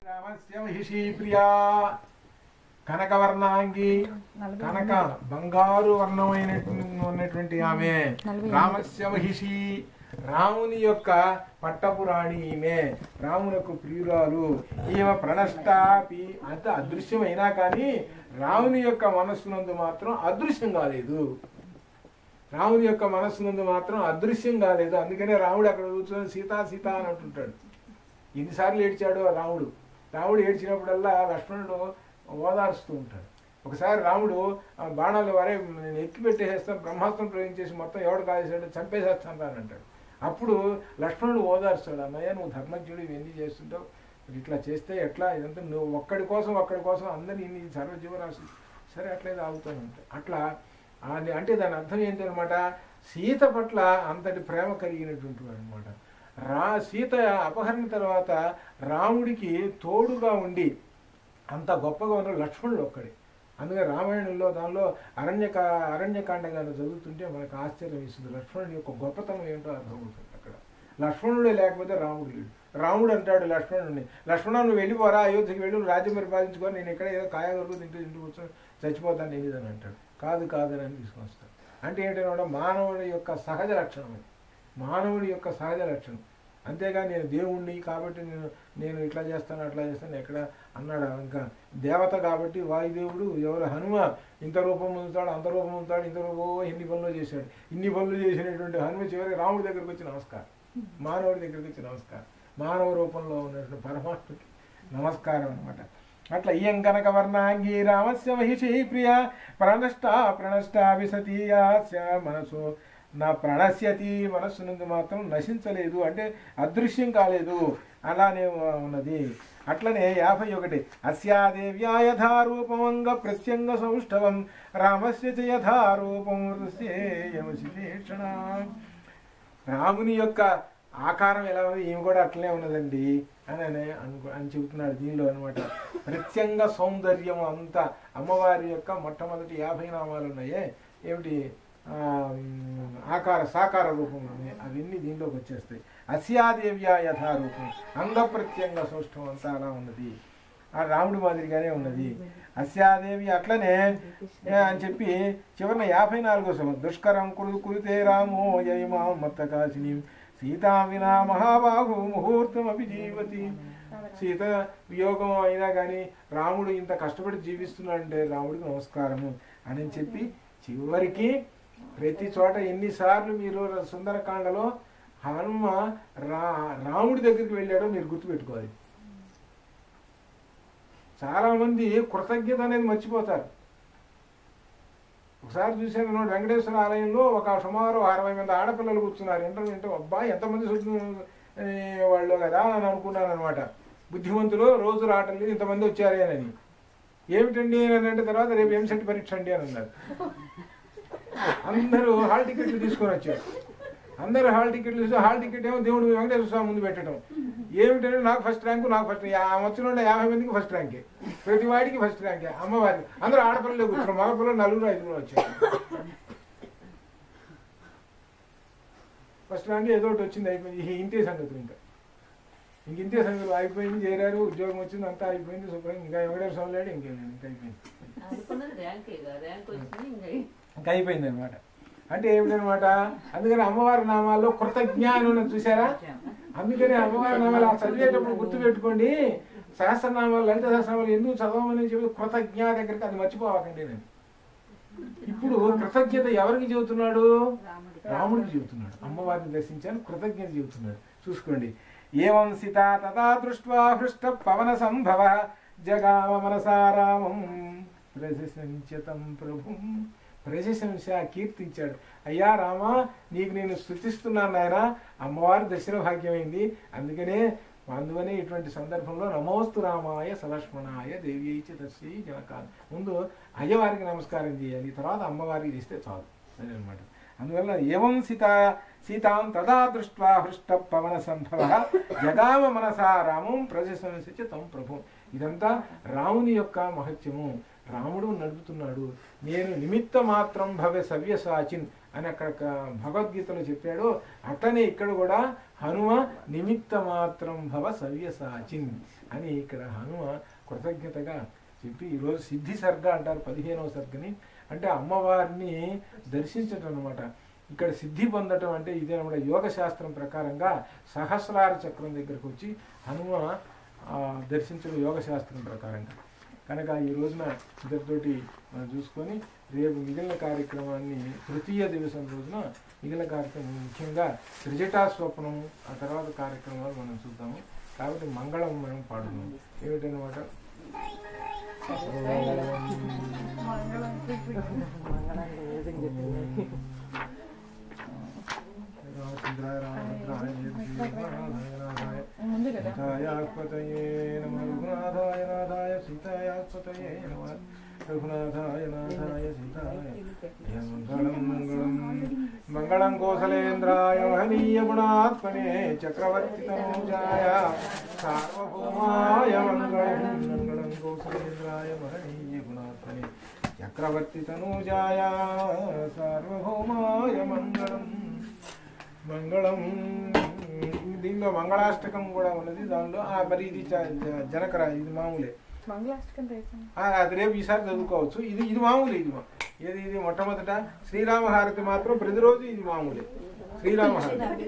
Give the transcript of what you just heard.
రామస్య మహిషీ ప్రియా కనకవర్ణాంగి కనక బంగారు వర్ణమైనటువంటి ఆమె రామస్య మహిషి రాముని యొక్క పట్టపురాణి ఈమె రామునకు ప్రియురాలు ఈమె ప్రణష్టాపి అంత అదృశ్యమైనా కానీ రాముని యొక్క మనస్సునందు మాత్రం అదృశ్యం కాలేదు. రాముని యొక్క మనస్సునందు మాత్రం అదృశ్యం కాలేదు. అందుకనే రాముడు అక్కడ కూర్చొని సీతా సీత అని అంటుంటాడు. ఎన్నిసార్లు ఏడ్చాడు రాముడు. రాముడు ఏడ్చినప్పుడల్లా లక్ష్మణుడు ఓదారుస్తూ ఉంటాడు. ఒకసారి రాముడు బాణాలు వారే నేను ఎక్కి పెట్టేసేస్తాను, బ్రహ్మాస్త్రం ప్రయోగించేసి మొత్తం ఎవడు కాదేశాడు చంపేసేస్తాను అని అంటాడు. అప్పుడు లక్ష్మణుడు ఓదారుస్తాడు, అన్నయ్య నువ్వు ధర్మజ్ఞుడు ఇవన్నీ చేస్తుంటావు, ఇట్లా చేస్తే ఎట్లా, ఇదంతా నువ్వు ఒక్కడి కోసం అందరినీ ఇన్ని సర్వజీవరాశి సరే అట్లయితే ఆగుతానంటే అట్లా అంటే దాని అర్థం ఏంటనమాట, సీత పట్ల అంతటి ప్రేమ కలిగినటువంటి వాడు అనమాట. సీత అపహరణ తర్వాత రాముడికి తోడుగా ఉండి అంత గొప్పగా ఉన్న లక్ష్మణుడు ఒక్కడే. అందుకే రామాయణంలో దానిలో అరణ్యకాండ కానీ చదువుతుంటే మనకు ఆశ్చర్యం ఇస్తుంది. లక్ష్మణుడి యొక్క గొప్పతనం ఏంటో అర్థమవుతుంది. అక్కడ లక్ష్మణుడే లేకపోతే రాముడు లేడు. రాముడు అంటాడు లక్ష్మణుడిని, లక్ష్మణ నువ్వు వెళ్ళిపోరా, అయోధ్యకి వెళ్ళి రాజ్యం పరిపాలించుకొని నేను ఇక్కడ ఏదో కాయగొరకు ఇంటి కూర్చొని చచ్చిపోతాను తెలియదని అంటాడు. కాదని తీసుకొస్తాడు. అంటే ఏంటంటే మానవుడి యొక్క సహజ లక్షణం, మానవుడి యొక్క సహజ లక్షణం. అంతేగాని నేను దేవుణ్ణి కాబట్టి నేను ఇట్లా చేస్తాను అట్లా చేస్తాను ఎక్కడ అన్నాడు. ఇంకా దేవత కాబట్టి వాయుదేవుడు ఎవరు హనుమ ఇంత రూపం ఉంచుతాడు అంత రూపం ఉంచుతాడు, ఇంత రూపం ఇన్ని పనులు చేశాడు. ఇన్ని పనులు చేసినటువంటి హనుమ చివరికి రాముడి దగ్గరికి వచ్చి నమస్కారం, మానవుడి దగ్గరికి వచ్చి నమస్కారం, మానవ రూపంలో ఉన్నటువంటి పరమాత్మకి నమస్కారం అనమాట. అట్లా ఇయం కనక వర్ణాంగి రామస్య మహిషీ ప్రియ ప్రణష్టా విసతీయాస్య మనసు నా ప్రణశ్యతి, మనస్సు నుండి మాత్రం నశించలేదు, అంటే అదృశ్యం కాలేదు, అలానే ఉన్నది. అట్లనే 51 అస్యాదేవ్యా యథారూపమంగ ప్రత్యంగ సౌష్ఠవం రామస్య చ యథారూపం రాముని యొక్క ఆకారం ఎలా ఉంది, ఈమె కూడా అట్లనే ఉన్నదండి అని చెబుతున్నాడు దీనిలో అనమాట. ప్రత్యంగ సౌందర్యం అంతా అమ్మవారి యొక్క మొట్టమొదటి 50 నామాలు ఉన్నాయే ఏమిటి సాకార రూపంలో అవన్నీ దీనిలోకి వచ్చేస్తాయి. అస్యాదేవ్యా యథారూపం అంగ ప్రత్యంగ సౌష్ఠవం అంతా అలా ఉన్నది, ఆ రాముడి మాదిరిగానే ఉన్నది. అస్యాదేవి అట్లనే అని చెప్పి చివరిన 54వ శ్లోకం దుష్కరం కురుతే రామో యయిమా మత్తకాశిని సీతా వినా మహాబాహు ముహూర్తం అపి జీవతి. సీత వియోగం అయినా కానీ రాముడు ఇంత కష్టపడి జీవిస్తున్నాడంటే రాముడికి నమస్కారము అని చెప్పి చివరికి ప్రతి చోట ఎన్నిసార్లు మీరు సుందరకాండలో హనుమ రాముడి దగ్గరికి వెళ్ళాడో మీరు గుర్తుపెట్టుకోవాలి. చాలామంది కృతజ్ఞత అనేది మర్చిపోతారు. ఒకసారి చూసాను వెంకటేశ్వర ఆలయంలో ఒక సుమారు 60 మంది ఆడపిల్లలు కూర్చున్నారు. ఇంటో అబ్బాయి ఎంతమంది వాళ్ళు కదా అని అనుకున్నాను అనమాట. బుద్ధిమంతులు రోజు రావటం లేదు, ఇంతమంది వచ్చారేనని. ఏమిటండి అని అంటే తర్వాత రేపు ఎంసెట్ పరీక్ష అండి అని అన్నారు. అందరూ హాల్ టికెట్లు తీసుకొని వచ్చారు. అందరూ హాల్ టికెట్లు హాల్ టికెట్ ఏమో దేవుడు వెంకటేశ్వర స్వామి ముందు పెట్టడం. ఏమిటంటే నాకు ఫస్ట్ ర్యాంకు వచ్చిన 50 మందికి ఫస్ట్ ర్యాంకే, ప్రతి వాడికి ఫస్ట్ ర్యాంకే అమ్మవారికి. అందరూ ఆడపిల్లలే కూర్చున్నారు, మగపిల్లలు 4-5 వచ్చారు. ఫస్ట్ ర్యాంక్ ఏదో ఒకటి వచ్చింది, అయిపోయింది. ఇంతే సంగతులు, ఇంతే సంగతులు అయిపోయింది. చేరారు, ఉద్యోగం వచ్చింది, అంతా అయిపోయింది శుభ్రంగా. ఇంకా వెంకటేశ్వర స్వామి లేడు, ఇంకేం అయిపోయింది, ఇంకా అయిపోయింది అనమాట. అంటే ఏమిటనమాట, అందుకని అమ్మవారి నామాల్లో కృతజ్ఞ అని ఉన్నది చూసారా. అందుకని అమ్మవారి నామాలు చదివేటప్పుడు గుర్తుపెట్టుకోండి. సహస్రనామాలు లలిత సహస్రనామాలు ఎందుకు చదవమని చెప్పి కృతజ్ఞ దగ్గరికి అది మర్చిపోవాకండి. నేను ఇప్పుడు కృతజ్ఞత ఎవరికి చెబుతున్నాడు, రాముడికి చెబుతున్నాడు. అమ్మవారిని దర్శించాను కృతజ్ఞత చెబుతున్నాడు. చూసుకోండి. ఏవం సీత తదా దృష్ట్వా హృష్ట పవన సంభవ జగామ మనసా రామం ప్రశంసితం ప్రభుం. ప్రశంస కీర్తించాడు. అయ్యా రామా, నీకు నేను స్తుతిస్తున్నాను నాయన, అమ్మవారి దర్శన భాగ్యమైంది. అందువనే ఇటువంటి సందర్భంలో నమోస్తు రామాయ సలక్ష్మణాయ దేవ్యైచ దర్శి జనకాన్. ముందు అయ్యవారికి నమస్కారం చేయాలి, తర్వాత అమ్మవారికి చేస్తే చాలు అని అనమాట. అందువల్ల ఏవం సీతాం తదా దృష్ట్వా హృష్ట పవన సంభవ జగామ మనసా రామం ప్రశంస తం ప్రభు. ఇదంతా రాముని యొక్క మహత్యము. రాముడు నడుపుతున్నాడు. నేను నిమిత్త మాత్రం భవే సవ్యసాచిన్ అని అక్కడ భగవద్గీతలో చెప్పాడు. అట్లనే ఇక్కడ కూడా హనుమ నిమిత్త మాత్రం భవ సవ్యసాచిన్ అని ఇక్కడ హనుమ కృతజ్ఞతగా చెప్పి ఈరోజు సిద్ధి సర్గ అంటారు 15వ సర్గని. అంటే అమ్మవారిని దర్శించటం అనమాట. ఇక్కడ సిద్ధి పొందటం అంటే ఇదే అనమాట. యోగ శాస్త్రం ప్రకారంగా సహస్రార చక్రం దగ్గరకు వచ్చి హనుమ దర్శించడం యోగ శాస్త్రం ప్రకారంగా. కనుక ఈ రోజున ఇద్దరితోటి మనం చూసుకొని రేపు మిగిలిన కార్యక్రమాన్ని తృతీయ దివసం రోజున మిగిలిన కార్యక్రమం ముఖ్యంగా త్రిజటా స్వప్నం ఆ తర్వాత కార్యక్రమాలు మనం చూద్దాము. కాబట్టి మంగళం మనం పాడుదాం. ఏమిటనమాట రఘునాథాయ నాథాయ సీతాయ మంగళం మంగళం మంగళం కోసలేంద్రాయ మహనీయ గుణాత్మనే చక్రవర్తి తనూజాయ సార్వభౌమాయ మంగళం మంగళం కోసలేంద్రాయ మహనీయ గుణాత్మనే చక్రవర్తి తనూజాయ సార్వభౌమాయ మంగళం మంగళం. దీనిలో మంగళాష్టకం కూడా ఉన్నది. దానిలో మరి ఇది జనకరా, ఇది మామూలే. అది రేపు ఈసారి చదువుకోవచ్చు. ఇది మామూలు. ఇది మొట్టమొదట శ్రీరామహారతి మాత్రం ప్రతిరోజు ఇది మామూలే. శ్రీరామహారతి